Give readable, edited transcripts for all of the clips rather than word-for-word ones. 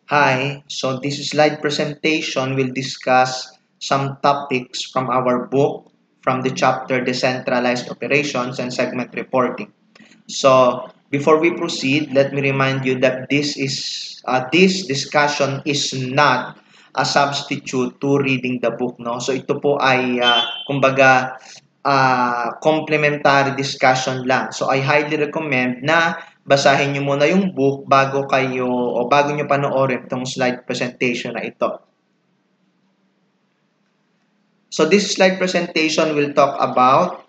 Hi, so this slide presentation will discuss some topics from our book from the chapter Decentralized Operations and Segment Reporting. So before we proceed, let me remind you that this discussion is not a substitute to reading the book, no? So ito po ay kumbaga complementary discussion lang. So I highly recommend na basahin nyo muna yung book bago nyo panoorin itong slide presentation na ito. So this slide presentation will talk about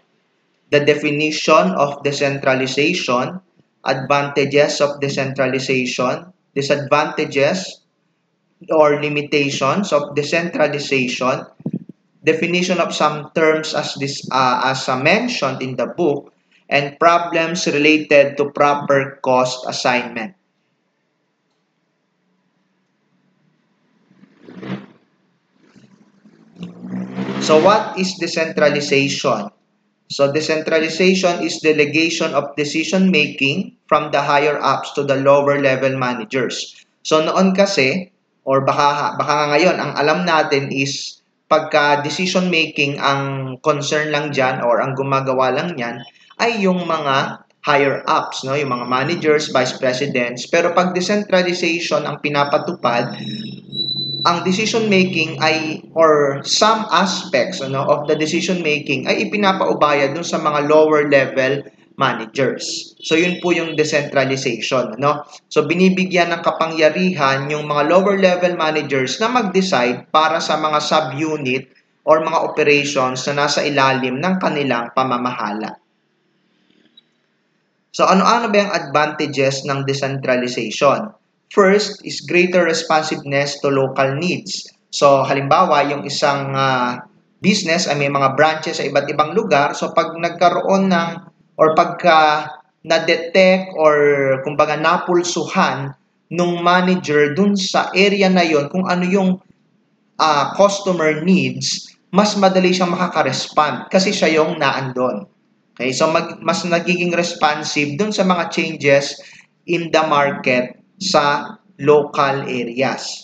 the definition of decentralization, advantages of decentralization, disadvantages or limitations of decentralization, definition of some terms as mentioned in the book, and problems related to proper cost assignment. So what is decentralization? So decentralization is delegation of decision making from the higher ups to the lower level managers. So noon kasi, or baka ngayon, ang alam natin is pagka decision making ang concern lang dyan or ang gumagawa lang yan ay yung mga higher ups, no? Yung mga managers, vice presidents. Pero pag decentralization ang pinapatupad, ang decision making ay or some aspects of the decision making ay ipinapaubaya dun sa mga lower level managers. So yun po yung decentralization, no? So binibigyan ng kapangyarihan yung mga lower level managers na mag-decide para sa mga subunit or mga operations na nasa ilalim ng kanilang pamamahala. So ano-ano ba yung advantages ng decentralization? First is greater responsiveness to local needs. So halimbawa, yung isang business ay may mga branches sa iba't ibang lugar. So pag nagkaroon ng or pagka na-detect or kumbaga napulsuhan nung manager dun sa area na yon kung ano yung customer needs, mas madali siyang makaka-respond kasi siya yung naandon. Okay, so mas nagiging responsive dun sa mga changes in the market sa local areas.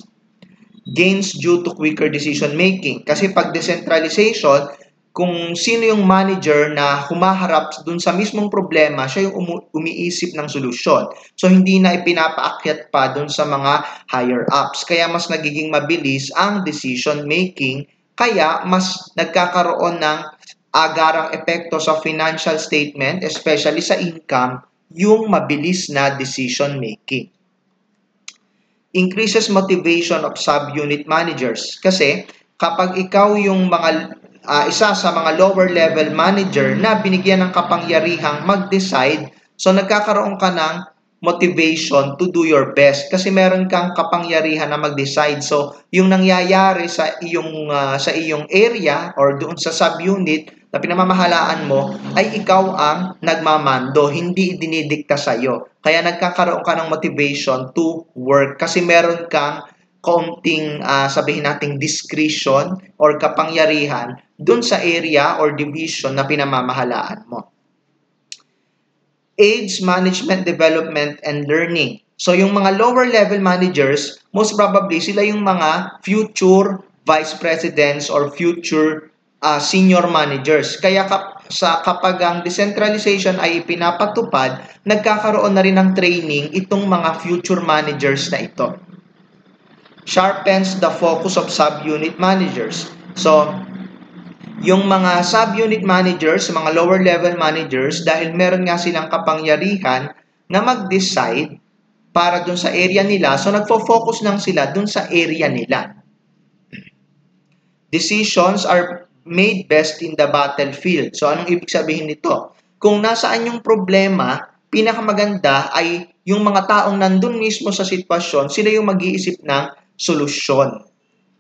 Gains due to quicker decision making. Kasi pag decentralization, kung sino yung manager na humaharap dun sa mismong problema, siya yung umiisip ng solusyon. So hindi na ipinapaakyat pa dun sa mga higher ups. Kaya mas nagiging mabilis ang decision making. Kaya mas nagkakaroon ng agarang epekto sa financial statement, especially sa income, yung mabilis na decision making. Increases motivation of subunit managers. Kasi kapag ikaw yung isa sa mga lower level manager na binigyan ng kapangyarihang mag-decide, so nagkakaroon ka ng motivation to do your best kasi meron kang kapangyarihan na mag-decide. So yung nangyayari sa iyong area or doon sa subunit na pinamamahalaan mo ay ikaw ang nagmamando, hindi dinidikta sa iyo. Kaya nagkakaroon ka ng motivation to work kasi meron kang kaunting sabihin nating discretion or kapangyarihan dun sa area or division na pinamamahalaan mo. Aids management development and learning. So yung mga lower level managers, most probably sila yung mga future vice presidents or future senior managers. Kaya kapag ang decentralization ay pinapatupad, nagkakaroon na rin ng training itong mga future managers na ito. Sharpens the focus of subunit managers. So, yung mga subunit managers, mga lower level managers, dahil meron nga silang kapangyarihan na mag-decide para dun sa area nila, so nagfo-focus lang sila dun sa area nila. Decisions are made best in the battlefield. So, anong ibig sabihin nito? Kung nasaan yung problema, pinakamaganda ay yung mga taong nandun mismo sa sitwasyon, sila yung mag-iisip ng solusyon.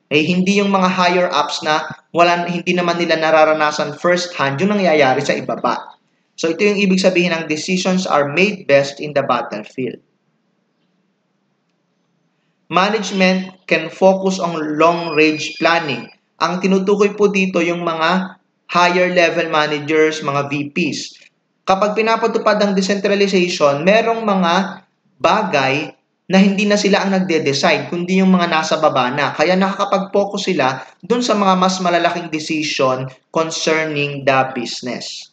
Hindi yung mga higher ups na hindi naman nila nararanasan first hand yung nangyayari sa ibaba. So ito yung ibig sabihin ng decisions are made best in the battlefield. Management can focus on long-range planning. Ang tinutukoy po dito yung mga higher level managers, mga VPs. Kapag pinapatupad ang decentralization, merong mga bagay na hindi na sila ang nagde-decide, kundi yung mga nasa baba na. Kaya nakakapag-focus sila dun sa mga mas malalaking decision concerning the business.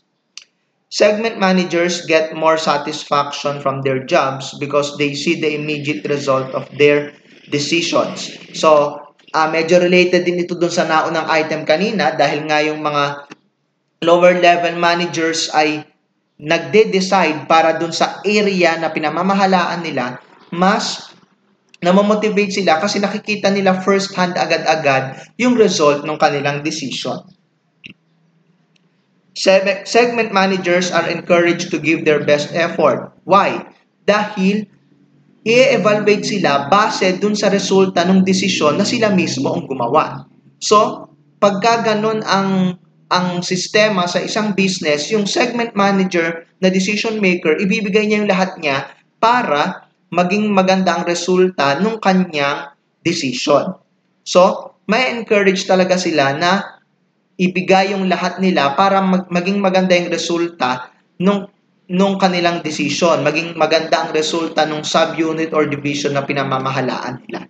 Segment managers get more satisfaction from their jobs because they see the immediate result of their decisions. So, medyo related din ito dun sa naunang item kanina dahil nga yung mga lower level managers ay nagde-decide para dun sa area na pinamamahalaan nila, mas namomotivate sila kasi nakikita nila first hand agad-agad yung result ng kanilang decision. Segment managers are encouraged to give their best effort. Why? Dahil i-evaluate sila base dun sa resulta ng desisyon na sila mismo ang gumawa. So, pagka ganun ang sistema sa isang business, yung segment manager na decision maker, ibibigay niya yung lahat niya para maging maganda ang resulta ng kanyang decision. So, may encourage talaga sila na ibigay yung lahat nila para maging maganda yung resulta nung kanilang decision, maging maganda ang resulta ng subunit or division na pinamamahalaan nila.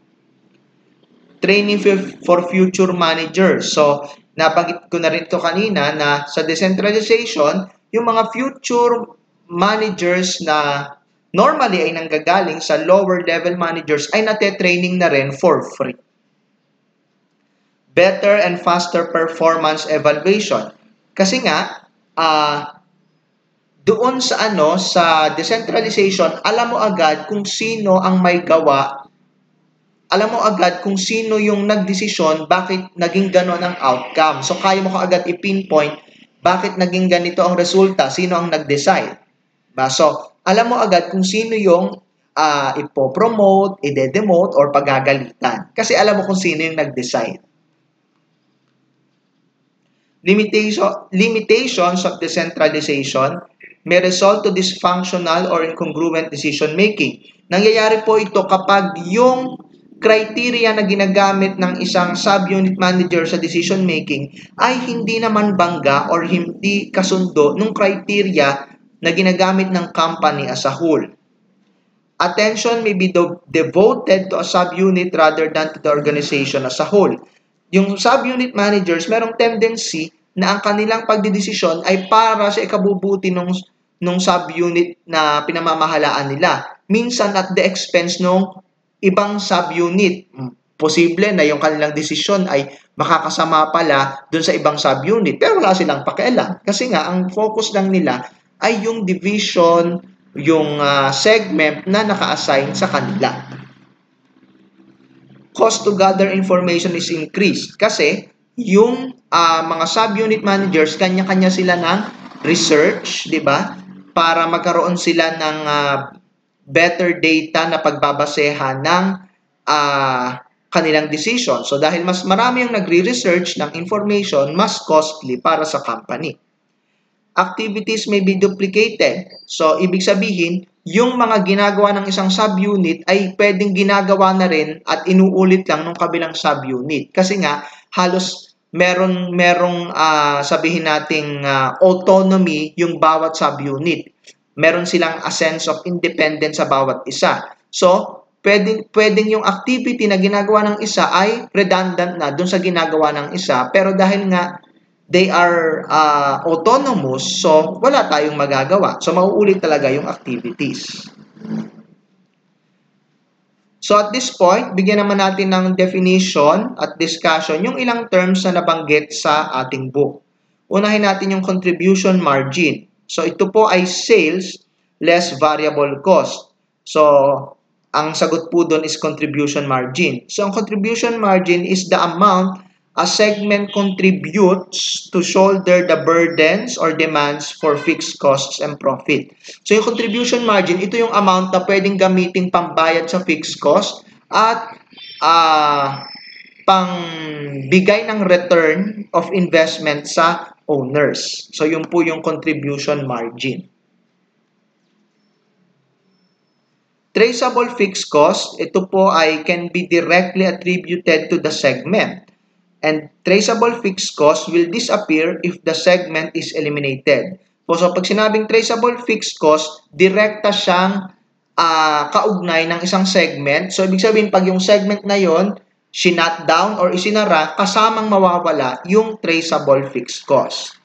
Training for future managers. So, nabanggit ko na rin ito kanina na sa decentralization, yung mga future managers na normally ay nanggagaling sa lower level managers ay nate-training na rin for free. Better and faster performance evaluation. Kasi nga, doon sa decentralization, alam mo agad kung sino ang may gawa, alam mo agad kung sino yung nagdesisyon, bakit naging gano'n ang outcome. So, kaya mo kaagad i-pinpoint bakit naging ganito ang resulta, sino ang nag-decide. So, alam mo agad kung sino yung ipopromote, ide-demote, or pagagalitan. Kasi alam mo kung sino yung nag-decide. Limitations of decentralization may result to dysfunctional or incongruent decision making. Nangyayari po ito kapag yung criteria na ginagamit ng isang subunit manager sa decision making ay hindi naman bangga or hindi kasundo ng criteria na ginagamit ng company as a whole. Attention may be devoted to a subunit rather than to the organization as a whole. Yung subunit managers, merong tendency na ang kanilang pagdidesisyon ay para sa ikabubuti ng subunit na pinamamahalaan nila. Minsan at the expense ng ibang subunit. Posible na yung kanilang desisyon ay makakasama pala dun sa ibang subunit. Pero wala silang pakialam. Kasi nga, ang focus lang nila ay yung division, yung segment na naka-assign sa kanila. Cost to gather information is increased kasi yung mga subunit managers, kanya-kanya sila ng research, di ba? Para magkaroon sila ng better data na pagbabasehan ng kanilang decision. So dahil mas marami yung nagre-research ng information, mas costly para sa company. Activities may be duplicated. So ibig sabihin, yung mga ginagawa ng isang subunit ay pwedeng ginagawa na rin at inuulit lang ng kabilang subunit. Kasi nga, halos merong sabihin nating autonomy yung bawat subunit. Meron silang a sense of independence sa bawat isa. So, pwedeng yung activity na ginagawa ng isa ay redundant na dun sa ginagawa ng isa. Pero dahil nga they are autonomous, so wala tayong magagawa. So, mauulit talaga yung activities. So, at this point, bigyan naman natin ng definition at discussion yung ilang terms na nabanggit sa ating book. Unahin natin yung contribution margin. So, ito po ay sales less variable cost. So, ang sagot po doon is contribution margin. So, ang contribution margin is the amount a segment contributes to shoulder the burdens or demands for fixed costs and profit. So, yung contribution margin, ito yung amount na pwedeng gamitin pambayad sa fixed cost at pangbigay ng return of investment sa owners. So, yun po yung contribution margin. Traceable fixed cost, ito po ay can be directly attributed to the segment. And traceable fixed cost will disappear if the segment is eliminated. So pag sinabing traceable fixed cost, direkta siyang kaugnay ng isang segment. So, ibig sabihin, pag yung segment na yon sinut down or isinara, kasamang mawawala yung traceable fixed cost.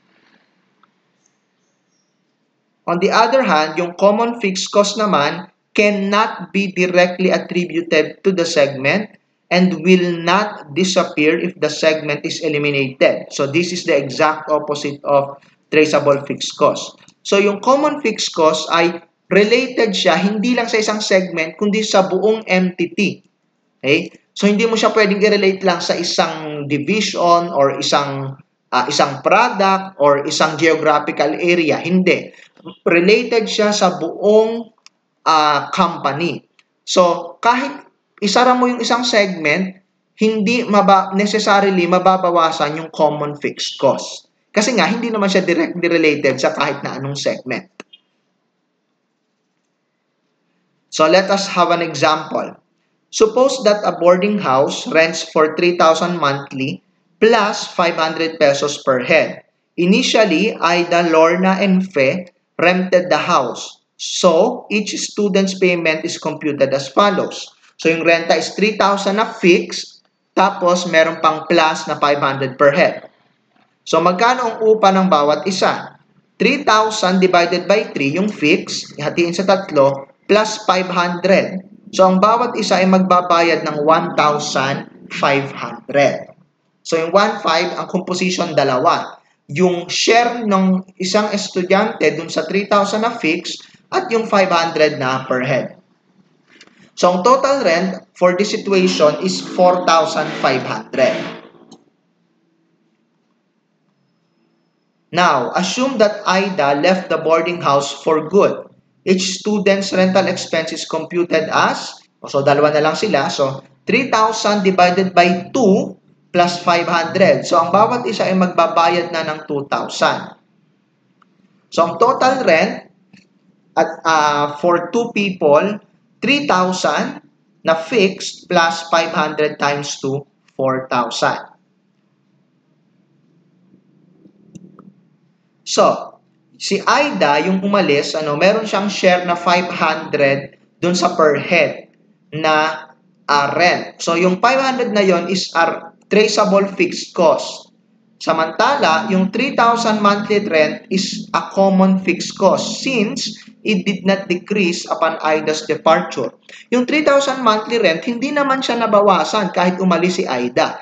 On the other hand, yung common fixed cost naman cannot be directly attributed to the segment and will not disappear if the segment is eliminated. So, this is the exact opposite of traceable fixed cost. So, yung common fixed cost ay related siya hindi lang sa isang segment, kundi sa buong entity. Okay? So, hindi mo siya pwedeng i-relate lang sa isang division or isang product or isang geographical area. Hindi. Related siya sa buong company. So, kahit isara mo yung isang segment, hindi necessarily mababawasan yung common fixed cost. Kasi nga, hindi naman siya directly related sa kahit na anong segment. So, let us have an example. Suppose that a boarding house rents for 3,000 monthly plus 500 pesos per head. Initially, Aida, Lorna, and Fe rented the house. So, each student's payment is computed as follows. So, yung renta is 3,000 na fixed, tapos meron pang plus na 500 per head. So, magkano ang upa ng bawat isa? 3,000 divided by 3, yung fixed, ihatiin sa tatlo, plus 500. So, ang bawat isa ay magbabayad ng 1,500. So, yung 1,500, ang composition, dalawa. Yung share ng isang estudyante dun sa 3,000 na fixed at yung 500 na per head. So, ang total rent for this situation is 4,500. Now, assume that Aida left the boarding house for good. Each student's rental expense is computed as, so dalawa na lang sila, so 3,000 divided by 2 plus 500. So ang bawat isa ay magbabayad na ng 2,000. So ang total rent at for 2 people, 3,000 na fixed plus 500 times 2, 4,000. So, si Aida, yung umalis, meron siyang share na 500 dun sa per head na rent. So, yung 500 na yon is traceable fixed cost. Samantala, yung 3,000 monthly rent is a common fixed cost since it did not decrease upon Aida's departure. Yung 3,000 monthly rent, hindi naman siya nabawasan kahit umalis si Aida.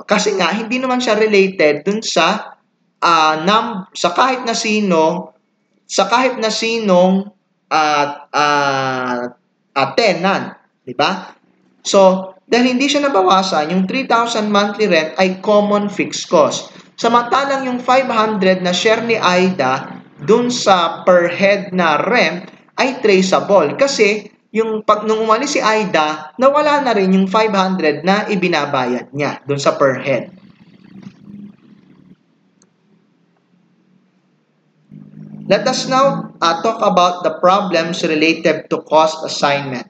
Kasi nga, hindi naman siya related dun sa kahit na sinong tenant, di ba? So, dahil hindi siya nabawasan, yung 3,000 monthly rent ay common fixed cost. Samantalang yung 500 na share ni Aida dun sa per head na rent ay traceable kasi nung umalis si Aida, nawala na rin yung 500 na ibinabayad niya dun sa per head. Let us now talk about the problems related to cost assignment.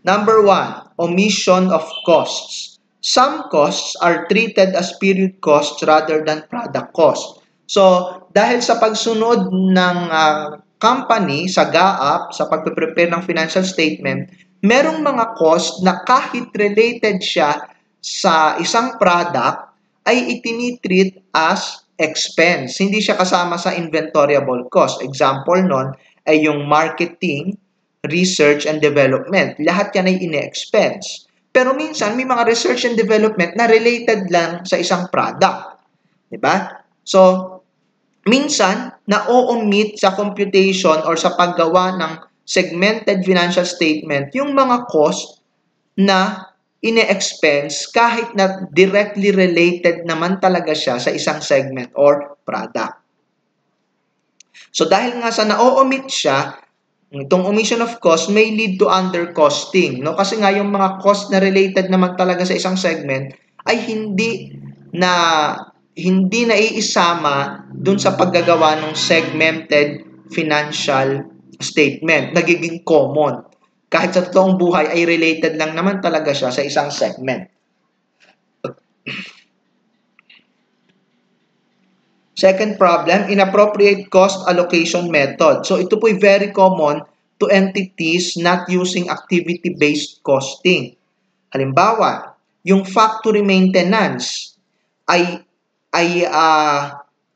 Number 1, omission of costs. Some costs are treated as period costs rather than product costs. So, dahil sa pagsunod ng company sa GAAP, sa pagpe-prepare ng financial statement, merong mga cost na kahit related siya sa isang product, ay itinitreat as expense. Hindi siya kasama sa inventoriable cost. Example nun ay yung marketing, research and development. Lahat yan ay ine-expense. Pero minsan, may mga research and development na related lang sa isang product. Diba? So, minsan, na-omit sa computation or sa paggawa ng segmented financial statement yung mga cost na ine-expense kahit na directly related naman talaga siya sa isang segment or product. So, dahil nga sa na-omit siya, itong omission of cost may lead to undercosting. No? Kasi nga yung mga cost na related naman talaga sa isang segment ay hindi na iisama dun sa paggagawa ng segmented financial statement. Nagiging common. Kahit sa totoong buhay ay related lang naman talaga siya sa isang segment. Second problem, inappropriate cost allocation method. So ito po ay very common to entities not using activity-based costing. Halimbawa, yung factory maintenance ay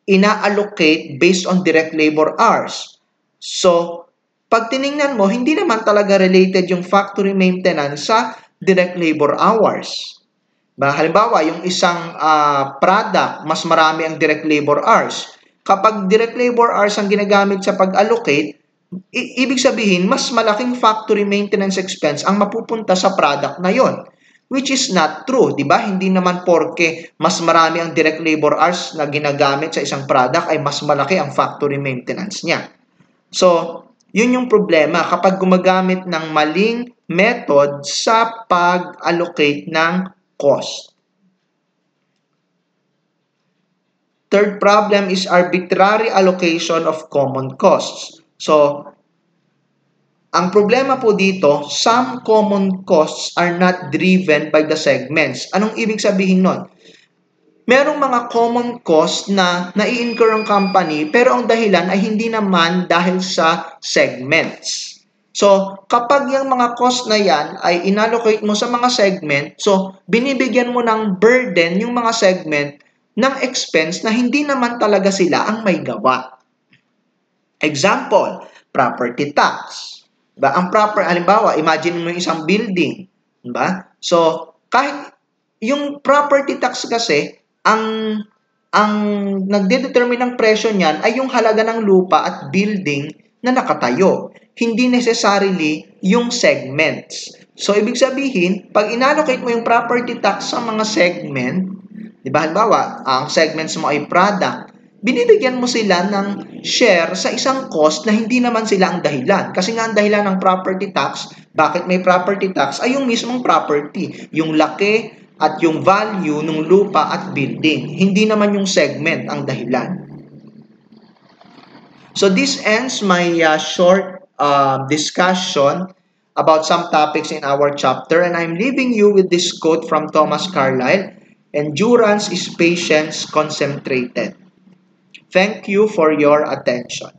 ina-allocate based on direct labor hours. So, pag tiningnan mo, hindi naman talaga related yung factory maintenance sa direct labor hours. Halimbawa, yung isang product, mas marami ang direct labor hours. Kapag direct labor hours ang ginagamit sa pag-allocate, ibig sabihin, mas malaking factory maintenance expense ang mapupunta sa product na yon. Which is not true, di ba? Hindi naman porke mas marami ang direct labor hours na ginagamit sa isang product ay mas malaki ang factory maintenance niya. So, yun yung problema kapag gumagamit ng maling method sa pag-allocate ng cost. Third problem is arbitrary allocation of common costs. So, ang problema po dito, some common costs are not driven by the segments. Anong ibig sabihin nun? Merong mga common costs na nai-incur ang company pero ang dahilan ay hindi naman dahil sa segments. So, kapag yung mga cost na yan ay inallocate mo sa mga segment, so, binibigyan mo ng burden yung mga segment ng expense na hindi naman talaga sila ang may gawa. Example, property tax. Diba? Halimbawa, imagine mo yung isang building. Diba? So, kahit yung property tax kasi, ang nagdedetermine ng presyo niyan ay yung halaga ng lupa at building na nakatayo. Hindi necessarily yung segments. So, ibig sabihin, pag inallocate mo yung property tax sa mga segment, di ba, halimbawa, ang segments mo ay product, binibigyan mo sila ng share sa isang cost na hindi naman sila ang dahilan. Kasi nga ang dahilan ng property tax, bakit may property tax, ay yung mismong property, yung laki at yung value ng lupa at building. Hindi naman yung segment ang dahilan. So this ends my short discussion about some topics in our chapter, and I'm leaving you with this quote from Thomas Carlyle: "Endurance is patience concentrated." Thank you for your attention.